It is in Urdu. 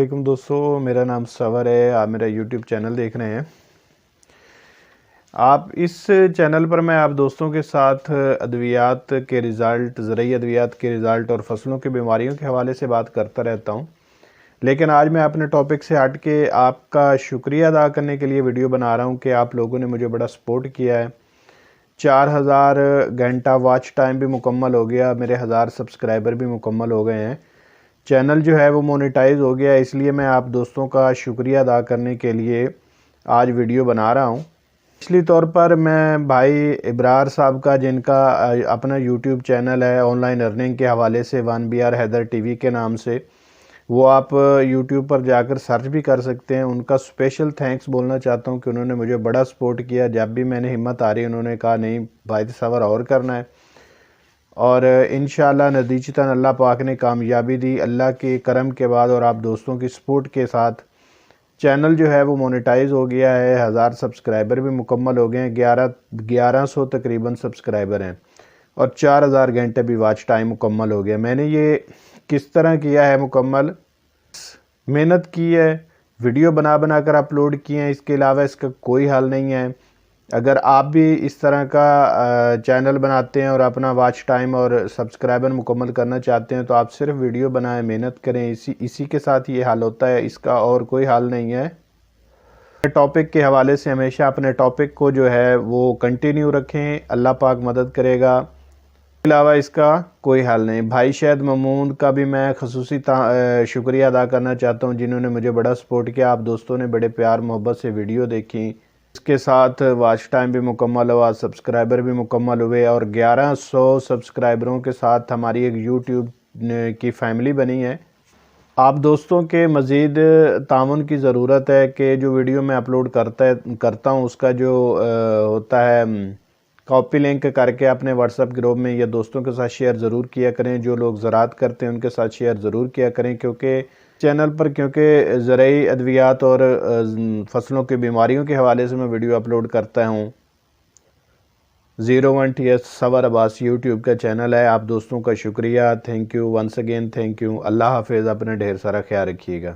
علیکم دوستو، میرا نام سور ہے۔ آپ میرا یوٹیوب چینل دیکھ رہے ہیں۔ آپ اس چینل پر میں آپ دوستوں کے ساتھ ادویات کے رزلٹ، زرعی ادویات کے رزلٹ اور فصلوں کی بیماریوں کے حوالے سے بات کرتا رہتا ہوں، لیکن آج میں اپنے ٹاپک سے ہٹ کے آپ کا شکریہ ادا کرنے کے لیے ویڈیو بنا رہا ہوں کہ آپ لوگوں نے مجھے بڑا سپورٹ کیا ہے۔ 4000 گھنٹہ واچ ٹائم بھی مکمل ہو گیا، میرے 1000 سبسکرائبر بھی مکمل ہو گئے ہیں۔ چینل جو ہے وہ مونیٹائز ہو گیا، اس لیے میں آپ دوستوں کا شکریہ ادا کرنے کے لیے آج ویڈیو بنا رہا ہوں۔ پچھلی طور پر میں بھائی ابرار صاحب کا، جن کا اپنا یوٹیوب چینل ہے آن لائن ارننگ کے حوالے سے 1BR حیدر ٹی وی کے نام سے، وہ آپ یوٹیوب پر جا کر سرچ بھی کر سکتے ہیں۔ ان کا اسپیشل تھینکس بولنا چاہتا ہوں کہ انہوں نے مجھے بڑا سپورٹ کیا۔ جب بھی میں نے ہمت آ رہی انہوں نے کہا نہیں بھائی تصور اور کرنا ہے، اور انشاءاللہ نتیجتاً اللہ پاک نے کامیابی دی۔ اللہ کے کرم کے بعد اور آپ دوستوں کی سپورٹ کے ساتھ چینل جو ہے وہ مونیٹائز ہو گیا ہے۔ 1000 سبسکرائبر بھی مکمل ہو گئے ہیں، 1100 تقریباً سبسکرائبر ہیں، اور 4000 گھنٹے بھی واچ ٹائم مکمل ہو گیا۔ میں نے یہ کس طرح کیا ہے؟ مکمل محنت کی ہے، ویڈیو بنا کر اپلوڈ کیے ہیں، اس کے علاوہ اس کا کوئی حل نہیں ہے۔ اگر آپ بھی اس طرح کا چینل بناتے ہیں اور اپنا واچ ٹائم اور سبسکرائبر مکمل کرنا چاہتے ہیں تو آپ صرف ویڈیو بنائیں، محنت کریں، اسی کے ساتھ یہ حل ہوتا ہے، اس کا اور کوئی حل نہیں ہے۔ ٹاپک کے حوالے سے ہمیشہ اپنے ٹاپک کو جو ہے وہ کنٹینیو رکھیں، اللہ پاک مدد کرے گا، اس کے علاوہ اس کا کوئی حل نہیں۔ بھائی شہد محمود کا بھی میں خصوصی شکریہ ادا کرنا چاہتا ہوں، جنہوں نے مجھے بڑا سپورٹ کیا۔ آپ دوستوں نے بڑے پیار محبت سے ویڈیو دیکھی، اس کے ساتھ واچ ٹائم بھی مکمل ہوا، سبسکرائبر بھی مکمل ہوئے، اور 1100 سبسکرائبروں کے ساتھ ہماری ایک یوٹیوب کی فیملی بنی ہے۔ آپ دوستوں کے مزید تعاون کی ضرورت ہے کہ جو ویڈیو میں اپلوڈ کرتا ہوں اس کا جو ہوتا ہے کاپی لنک کر کے اپنے واٹس ایپ گروپ میں یا دوستوں کے ساتھ شیئر ضرور کیا کریں۔ جو لوگ زراعت کرتے ہیں ان کے ساتھ شیئر ضرور کیا کریں، کیونکہ چینل پر زرعی ادویات اور فصلوں کی بیماریوں کے حوالے سے میں ویڈیو اپلوڈ کرتا ہوں۔ 01TS سور عباس یوٹیوب کا چینل ہے۔ آپ دوستوں کا شکریہ، thank you once again, thank you. اللہ حافظ، اپنے ڈھیر سارا خیال رکھیے گا۔